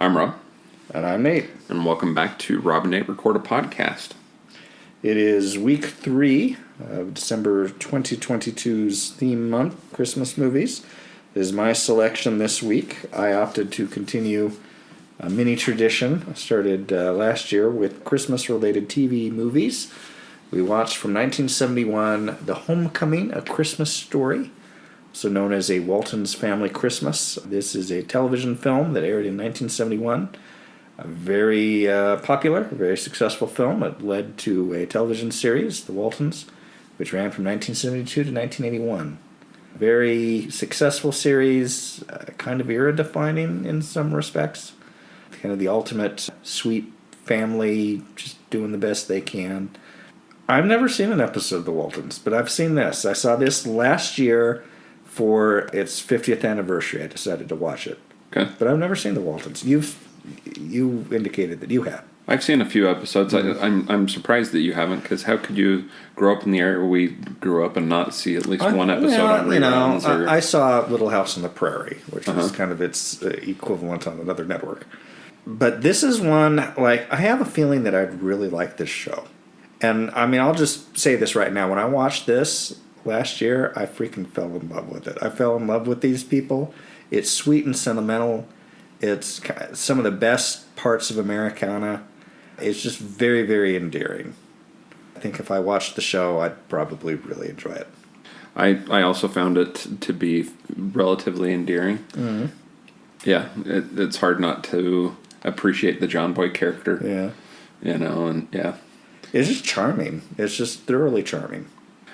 I'm Rob. And I'm Nate. And welcome back to Rob and Nate Record a Podcast. It is week 3 of December 2022's theme month, Christmas movies. It is my selection this week. I opted to continue a mini tradition I started last year with Christmas-related TV movies. We watched from 1971, The Homecoming, A Christmas Story, also known as A Walton's Family Christmas. This is a television film that aired in 1971. A very popular, very successful film. It led to a television series, The Waltons, which ran from 1972 to 1981. Very successful series, kind of era-defining in some respects. Kind of the ultimate sweet family, just doing the best they can. I've never seen an episode of The Waltons, but I've seen this. I saw this last year for its 50th anniversary. I decided to watch it. Okay. But I've never seen The Waltons. You indicated that you have. I've seen a few episodes. Mm-hmm. I'm surprised that you haven't, because how could you grow up in the area where we grew up and not see at least one episode on reruns? I saw Little House on the Prairie, which is kind of its equivalent on another network. But this is one, I have a feeling that I'd really like this show. And, I'll just say this right now. When I watched this last year, I freaking fell in love with it. I fell in love with these people. It's sweet and sentimental. It's some of the best parts of Americana. It's just very, very endearing. I think if I watched the show, I'd probably really enjoy it. I also found it to be relatively endearing. Mm-hmm. Yeah, it's hard not to appreciate the John Boy character. Yeah. It's just charming. It's just thoroughly charming.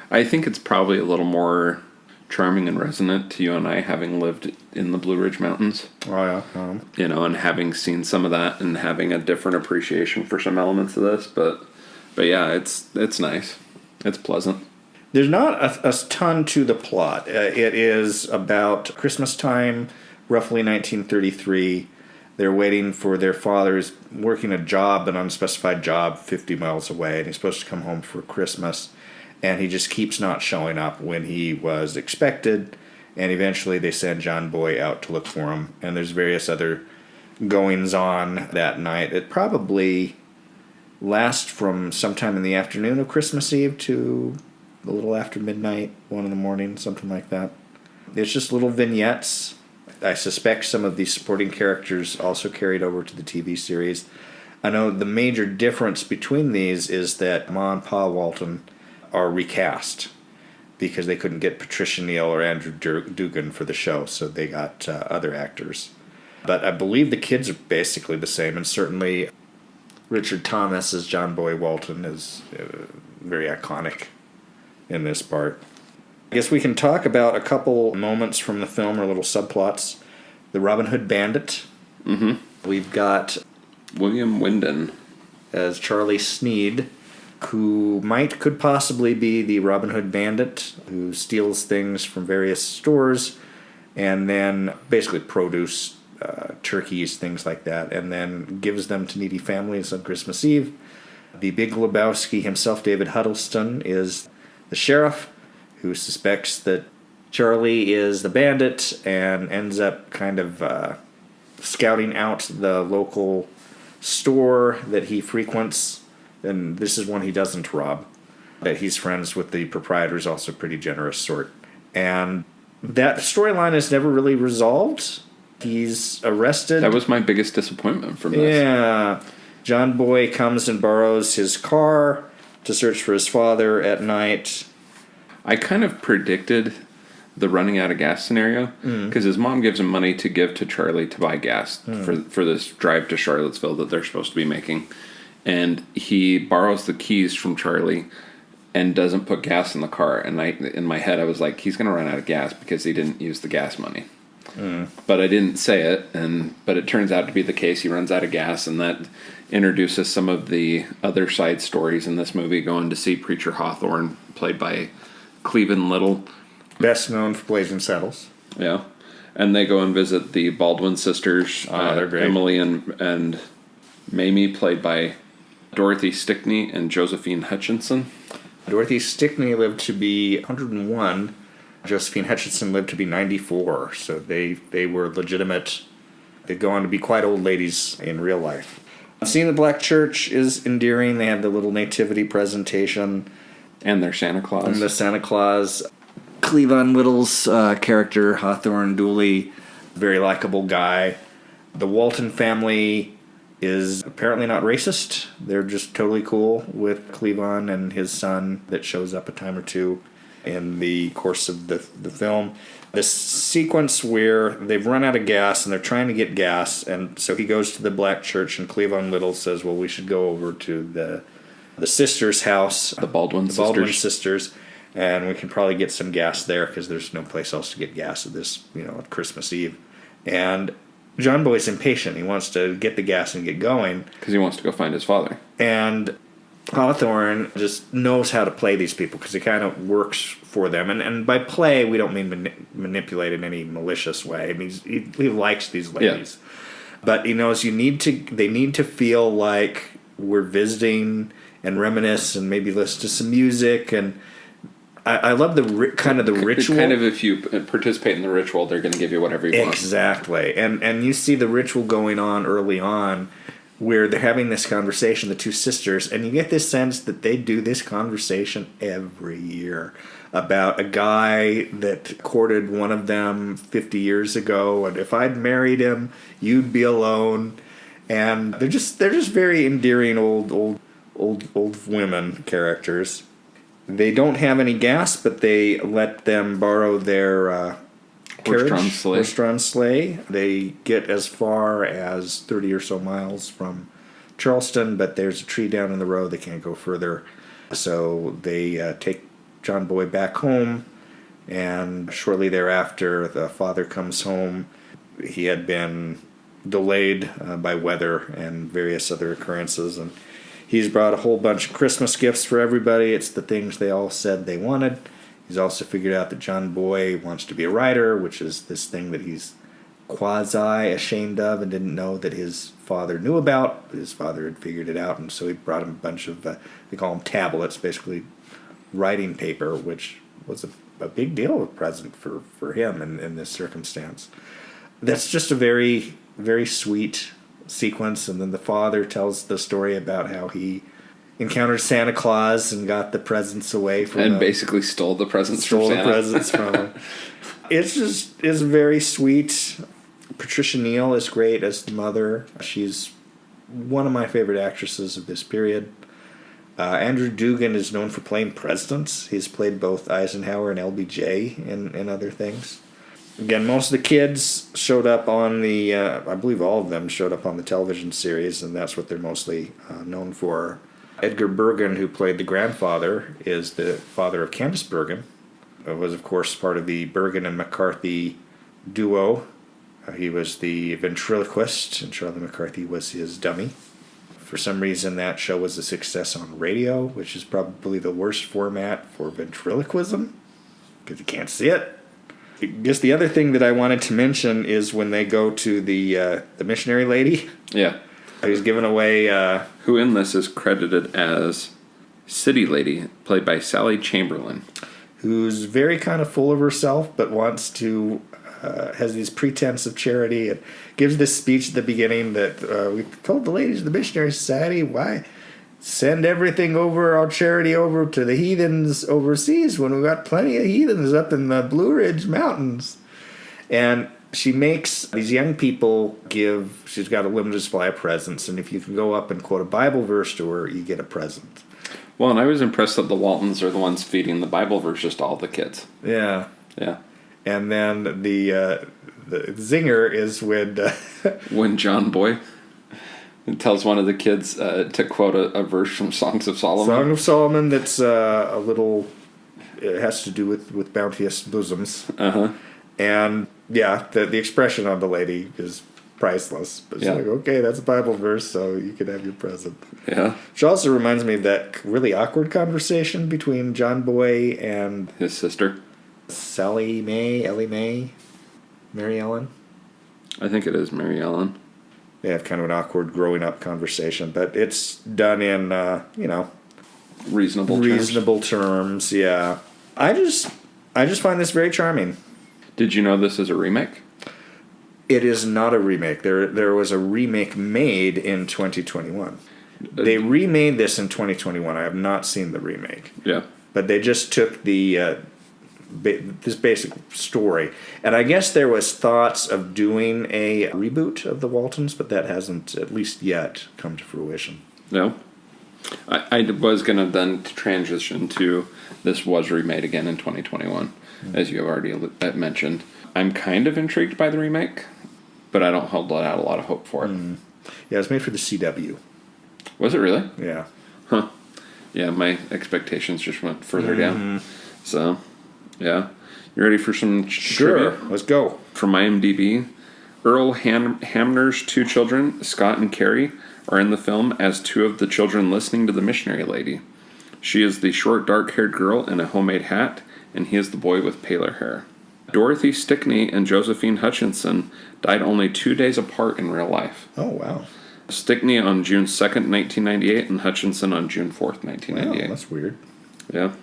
I think it's probably a little more charming and resonant to you and I, having lived in the Blue Ridge Mountains. Oh, yeah. And having seen some of that and having a different appreciation for some elements of this. But yeah, it's nice. It's pleasant. There's not a ton to the plot. It is about Christmas time, roughly 1933. They're waiting for their father's working an unspecified job 50 miles away, and he's supposed to come home for Christmas. And he just keeps not showing up when he was expected. And eventually they send John Boy out to look for him. And there's various other goings-on that night. It probably lasts from sometime in the afternoon of Christmas Eve to a little after midnight, 1 in the morning, something like that. It's just little vignettes. I suspect some of these supporting characters also carried over to the TV series. I know the major difference between these is that Ma and Pa Walton are recast because they couldn't get Patricia Neal or Andrew Dugan for the show, so they got other actors. But I believe the kids are basically the same, and certainly Richard Thomas as John Boy Walton is very iconic in this part. I guess we can talk about a couple moments from the film or little subplots. The Robin Hood Bandit. Mm-hmm. We've got William Wyndon as Charlie Sneed, who could possibly be the Robin Hood Bandit, who steals things from various stores and then basically produce, turkeys, things like that, and then gives them to needy families on Christmas Eve. The Big Lebowski himself, David Huddleston, is the sheriff who suspects that Charlie is the bandit and ends up kind of scouting out the local store that he frequents. And this is one he doesn't rob. But he's friends with the proprietor, who's also a pretty generous sort. And that storyline is never really resolved. He's arrested. That was my biggest disappointment from this. Yeah. John Boy comes and borrows his car to search for his father at night. I kind of predicted the running out of gas scenario, because his mom gives him money to give to Charlie to buy gas for this drive to Charlottesville that they're supposed to be making. And he borrows the keys from Charlie and doesn't put gas in the car. And in my head, I was like, he's going to run out of gas because he didn't use the gas money. But I didn't say it, but it turns out to be the case. He runs out of gas, and that introduces some of the other side stories in this movie, going to see Preacher Hawthorne, played by Cleveland Little. Best known for Blazing Saddles. Yeah. And they go and visit the Baldwin sisters. They're great. Emily and Mamie, played by Dorothy Stickney and Josephine Hutchinson. Dorothy Stickney lived to be 101. Josephine Hutchinson lived to be 94. So they were legitimate They go on to be quite old ladies in real life. Seeing the Black Church is endearing. They have the little nativity presentation. And their Santa Claus. And the Santa Claus. Cleavon Little's character, Hawthorne Dooley, very likable guy. The Walton family is apparently not racist. They're just totally cool with Cleavon and his son that shows up a time or two in the course of the film. This sequence where they've run out of gas and they're trying to get gas, and so he goes to the Black Church, and Cleavon Little says, well, we should go over to the sisters' house. The Baldwin sisters. And we can probably get some gas there because there's no place else to get gas at this, at Christmas Eve. And John Boy's impatient. He wants to get the gas and get going. Because he wants to go find his father. And Hawthorne just knows how to play these people because he kind of works for them. And by play, we don't mean manipulate in any malicious way. I mean, he likes these ladies. Yeah. But he knows they need to feel like we're visiting and reminisce and maybe listen to some music. And I love the ritual. Kind of, if you participate in the ritual, they're going to give you whatever you want. Exactly. And you see the ritual going on early on where they're having this conversation, the two sisters, and you get this sense that they do this conversation every year about a guy that courted one of them 50 years ago, and if I'd married him, you'd be alone. And they're just very endearing old women characters. They don't have any gas, but they let them borrow their horse-drawn sleigh. They get as far as 30 or so miles from Charleston, but there's a tree down in the road. They can't go further. So they take John Boy back home, and shortly thereafter, the father comes home. He had been delayed by weather and various other occurrences, and he's brought a whole bunch of Christmas gifts for everybody. It's the things they all said they wanted. He's also figured out that John Boy wants to be a writer, which is this thing that he's quasi-ashamed of and didn't know that his father knew about. His father had figured it out, and so he brought him a bunch of, they call them tablets, basically writing paper, which was a big deal, a present for him in this circumstance. That's just a very, very sweet sequence, and then the father tells the story about how he encountered Santa Claus and got the presents away from him. And basically stole the presents from him. It's very sweet. Patricia Neal is great as the mother. She's one of my favorite actresses of this period. Andrew Dugan is known for playing presidents. He's played both Eisenhower and LBJ in other things. Again, most of the kids showed up on the, I believe all of them showed up on the television series, and that's what they're mostly known for. Edgar Bergen, who played the grandfather, is the father of Candice Bergen. Was, of course, part of the Bergen and McCarthy duo. He was the ventriloquist, and Charlie McCarthy was his dummy. For some reason, that show was a success on radio, which is probably the worst format for ventriloquism, because you can't see it. I guess the other thing that I wanted to mention is when they go to the missionary lady. Yeah. Who's given away... who in this is credited as City Lady, played by Sally Chamberlain. Who's very kind of full of herself, but wants to... has these pretense of charity and gives this speech at the beginning that we told the ladies of the Missionary Society, why send everything over, our charity over to the heathens overseas when we've got plenty of heathens up in the Blue Ridge Mountains. And she makes these young people give, she's got a limited supply of presents, and if you can go up and quote a Bible verse to her, you get a present. Well, and I was impressed that the Waltons are the ones feeding the Bible verses to all the kids. Yeah. Yeah. And then the zinger is when John Boy tells one of the kids to quote a verse from Songs of Solomon. Song of Solomon that's a little... It has to do with bounteous bosoms. Uh-huh. And, yeah, the expression on the lady is priceless. But she's like, okay, that's a Bible verse, so you can have your present. Yeah. Which also reminds me of that really awkward conversation between John Boy and... his sister. Ellie Mae, Mary Ellen. I think it is Mary Ellen. They have kind of an awkward growing up conversation, but it's done in, reasonable terms. Yeah. I just find this very charming. Did you know this is a remake? It is not a remake. There was a remake made in 2021. They remade this in 2021. I have not seen the remake. Yeah. But they just took the this basic story, and I guess there was thoughts of doing a reboot of the Waltons, but that hasn't, at least yet, come to fruition. No. I was going to then transition to this was remade again in 2021, as you have already mentioned. I'm kind of intrigued by the remake, but I don't hold out a lot of hope for it. Yeah, it was made for the CW. Was it really? Yeah. Huh. Yeah, my expectations just went further down. So, yeah. You ready for some trivia? Let's go. From IMDb, Earl Hamner's two children, Scott and Carrie, are in the film as two of the children listening to the missionary lady. She is the short, dark-haired girl in a homemade hat, and he is the boy with paler hair. Dorothy Stickney and Josephine Hutchinson died only 2 days apart in real life. Oh, wow. Stickney on June 2nd, 1998, and Hutchinson on June 4th, 1998. Wow, that's weird. Yeah.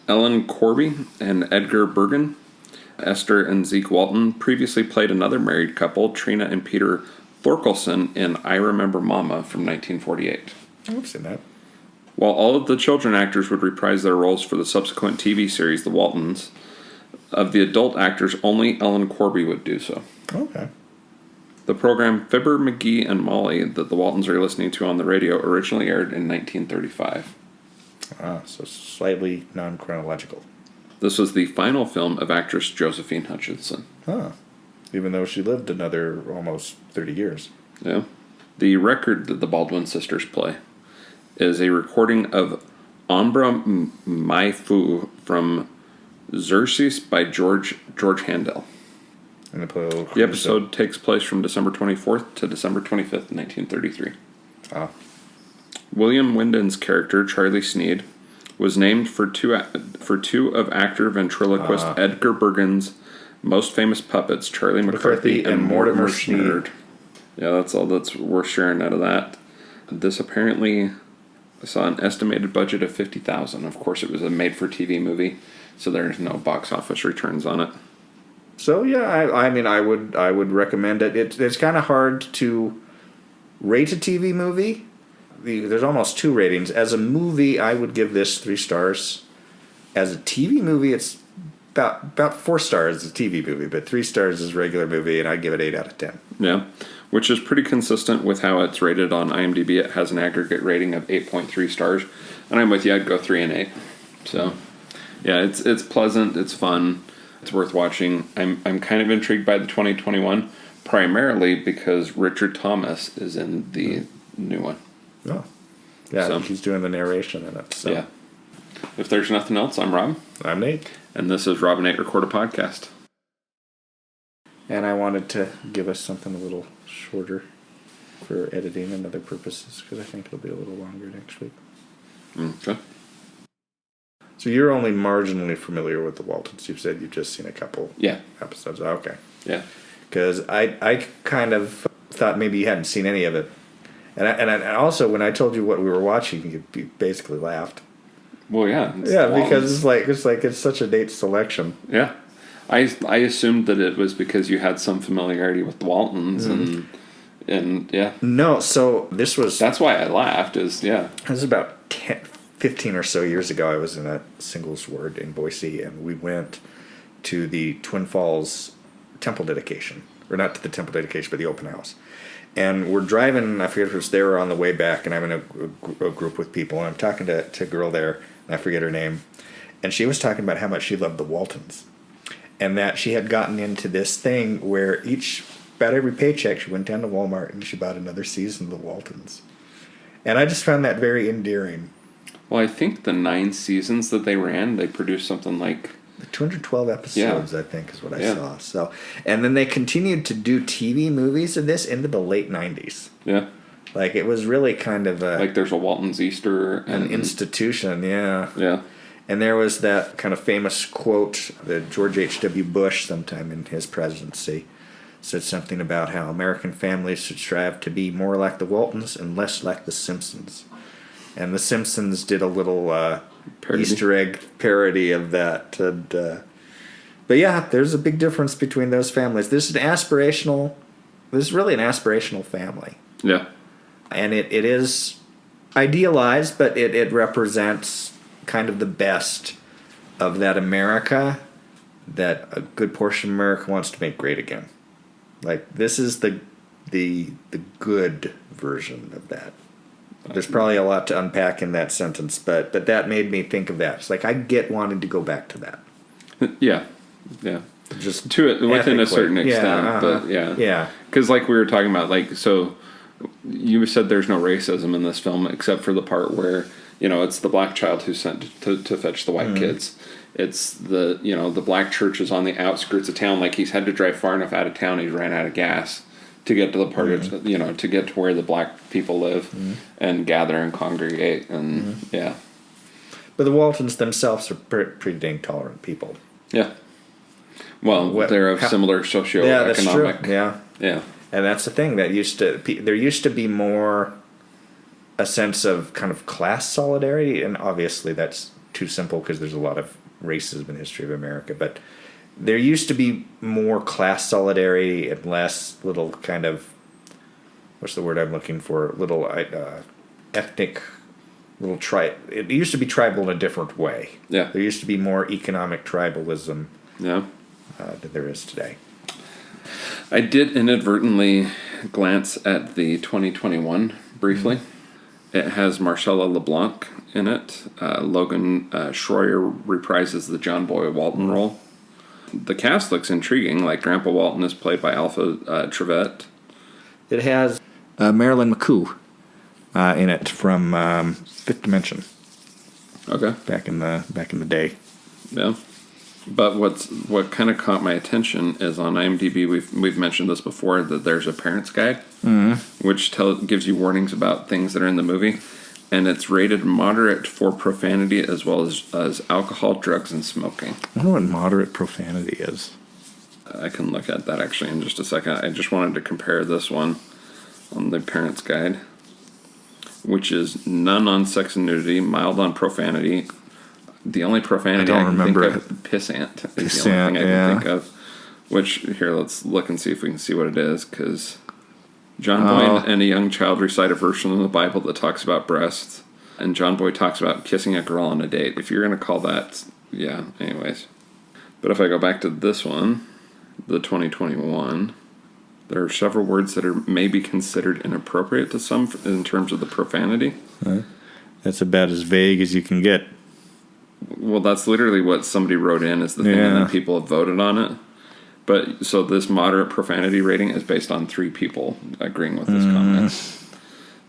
Ellen Corby and Edgar Bergen, Esther and Zeke Walton, previously played another married couple, Trina and Peter Thorkelson, in I Remember Mama from 1948. I've seen that. While all of the children actors would reprise their roles for the subsequent TV series The Waltons, of the adult actors, only Ellen Corby would do so. Okay. The program Fibber, McGee, and Molly that the Waltons are listening to on the radio originally aired in 1935. So slightly non-chronological. This was the final film of actress Josephine Hutchinson. Huh. Even though she lived another almost 30 years. Yeah. The record that the Baldwin sisters play is a recording of Ombra Mai Fu from Xerxes by George Handel. And they play a little The episode takes place from December 24th to December 25th, 1933. Ah. William Wyndon's character, Charlie Sneed, was named for two of actor ventriloquist Edgar Bergen's most famous puppets, Charlie McCarthy and Mortimer Sneed. Yeah, that's all that's worth sharing out of that. This apparently saw an estimated budget of $50,000. Of course, it was a made-for-TV movie, so there's no box office returns on it. So yeah, I mean, I would recommend it. It's kind of hard to rate a TV movie. There's almost 2 ratings. As a movie, I would give this 3 stars. As a TV movie, it's about 4 stars as a TV movie, but 3 stars as a regular movie, and I'd give it 8 out of 10. Yeah, which is pretty consistent with how it's rated on IMDb. It has an aggregate rating of 8.3 stars, and I'm with you. I'd go 3 and 8. So, yeah, it's pleasant. It's fun. It's worth watching. I'm kind of intrigued by the 2021, primarily because Richard Thomas is in the new one. Oh, yeah, So- he's doing the narration in it. So. Yeah. If there's nothing else, I'm Rob, I'm Nate. and this is Rob and Nate Record a Podcast. And I wanted to give us something a little shorter for editing and other purposes, because I think it'll be a little longer next week. Okay. So you're only marginally familiar with the Waltons. You've said you've just seen a couple Yeah. episodes. Okay. Yeah. Because I kind of thought maybe you hadn't seen any of it. And also, when I told you what we were watching, you basically laughed. Well, yeah. Yeah, because it's such a Nate selection. Yeah. I assumed that it was because you had some familiarity with the Waltons and yeah. No, so this was... That's why I laughed this is about 15 or so years ago. I was in a singles ward in Boise, and we went to the Twin Falls temple dedication. Or not to the temple dedication, but the open house. And we're driving, I forget if it was there or on the way back, and I'm in a group with people, and I'm talking to a girl there, and I forget her name. And she was talking about how much she loved the Waltons. And that she had gotten into this thing where about every paycheck, she went down to Walmart and she bought another season of the Waltons. And I just found that very endearing. Well, I think the 9 seasons that they ran, they produced something like 212 episodes, I think, is what I saw. So, and then they continued to do TV movies of this into the late 90s. Yeah. Like, it was really kind of like there's a Waltons Easter. An institution, yeah. Yeah. And there was that kind of famous quote that George H.W. Bush, sometime in his presidency, said something about how American families should strive to be more like the Waltons and less like the Simpsons. And the Simpsons did a little Easter egg parody of that. And But yeah, there's a big difference between those families. This is really an aspirational family. Yeah. And it is idealized, but it represents kind of the best of that America that a good portion of America wants to make great again. Like, this is the good version of that. There's probably a lot to unpack in that sentence, but that made me think of that. It's like, I get wanting to go back to that. Yeah. Just to it within a certain extent, but yeah. Because like we were talking about, like, so you said there's no racism in this film except for the part where it's the black child who's sent to fetch the white kids. It's the black church is on the outskirts of town. Like, he's had to drive far enough out of town. He ran out of gas to get to the part of to get to where the black people live and gather and congregate and But the Waltons themselves are pretty dang tolerant people. Yeah. Well, they're of similar socioeconomic. Yeah, that's true. Yeah. Yeah. And that's the thing there used to be more a sense of kind of class solidarity, and obviously that's too simple because there's a lot of racism in the history of America, but there used to be more class solidarity and less little kind of, what's the word I'm looking for, little ethnic, little it used to be tribal in a different way. Yeah. There used to be more economic tribalism than there is today. I did inadvertently glance at the 2021 briefly. It has Marcella LeBlanc in it. Logan Schroyer reprises the John Boy Walton role. The cast looks intriguing. Like, Grandpa Walton is played by Alpha Trevette. It has Marilyn McCoo in it from Fifth Dimension. Okay. Back in the day. Yeah. But what kind of caught my attention is on IMDb, we've mentioned this before, that there's a parent's guide, which gives you warnings about things that are in the movie, and it's rated moderate for profanity as well as alcohol, drugs, and smoking. I wonder what moderate profanity is. I can look at that actually in just a second. I just wanted to compare this one on the parent's guide, which is none on sex and nudity, mild on profanity. The only profanity I can think of, pissant, is the only thing I can think of. Which, here, let's look and see if we can see what it is, because John Boy and a young child recite a verse from the Bible that talks about breasts, and John Boy talks about kissing a girl on a date. If you're going to call that, anyways. But if I go back to this one, the 2021, there are several words that are maybe considered inappropriate to some in terms of the profanity. That's about as vague as you can get. Well, that's literally what somebody wrote in as the thing, and then people have voted on it. But so this moderate profanity rating is based on 3 people agreeing with this comment.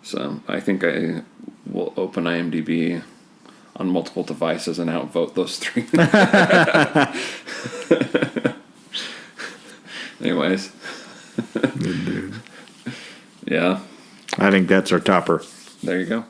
So I think I will open IMDb on multiple devices and outvote those 3. Anyways. Good dude. Yeah. I think that's our topper. There you go.